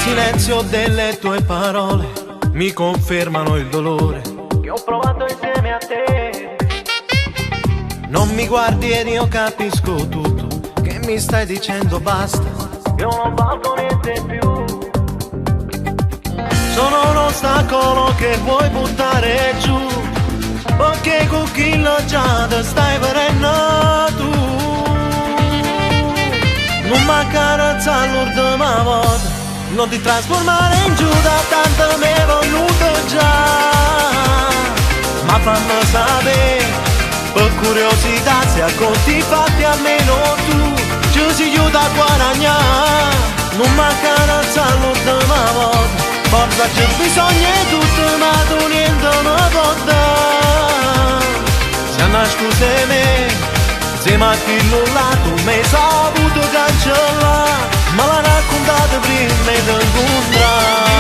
silenzio delle tue parole mi confermano il dolore che ho provato insieme a te. Non mi guardi ed io capisco tutto, che mi stai dicendo basta. Io non valgo niente più. Sono un ostacolo che vuoi buttare giù, perché con chi lo già te stai venendo tu. Non mi accarezza l'ultima volta, non ti trasformare in Giuda, tanto mi è venuto già. Ma fammi sapere, per curiosità, se a conti fatti almeno tu ci si aiuta a guadagnare. Non mi accarezza l'ultima volta, forza c'è bisogno di tutto, ma tu niente mi può dare. Se nascosto me, se matti là, tu mi hai saputo cancellare, ma l'ha raccontato prima e ti incontrare.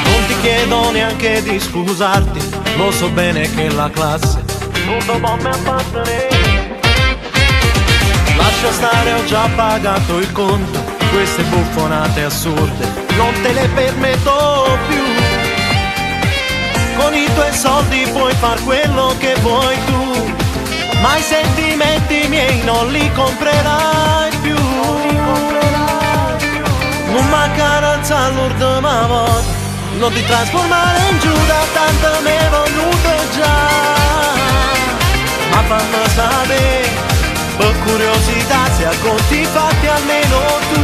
Non ti chiedo neanche di scusarti, lo so bene che la classe Tutto può mi appartenere. lascia stare, ho già pagato il conto, queste buffonate assurde non te le permetto più. Con i tuoi soldi puoi far quello che vuoi tu, ma i sentimenti miei non li comprerai più. Non mi accarezza l'ultima volta, non ti trasformare in Giuda, tanto mi è venuto già. Ma fammi sapere, per curiosità, se a conti fatti almeno tu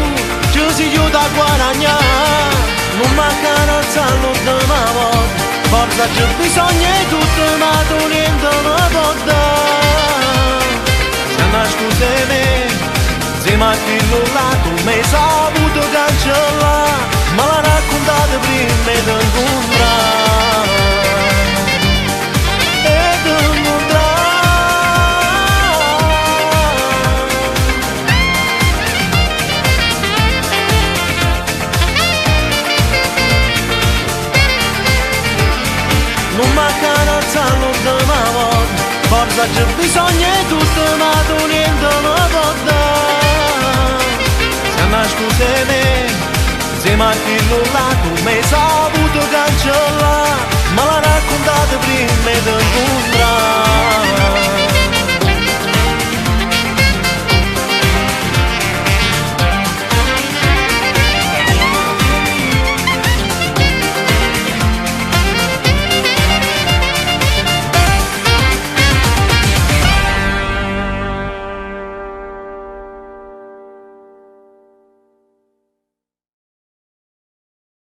ci si aiuta a guadagnare. Non mi accarezza l'ultima volta, forza c'è bisogno di tutto, ma tu niente mi può dare. Se nascosto me, se matti là, tu mi hai saputo cancellare, ma l'ha raccontato prima e ti incontrare. E ti incontrare. Non mi accarezza l'ultima volta, forza c'è bisogno di tutto, ma tu niente mi può dare. Se nascosto me, se matti là, tu mi hai saputo cancellare,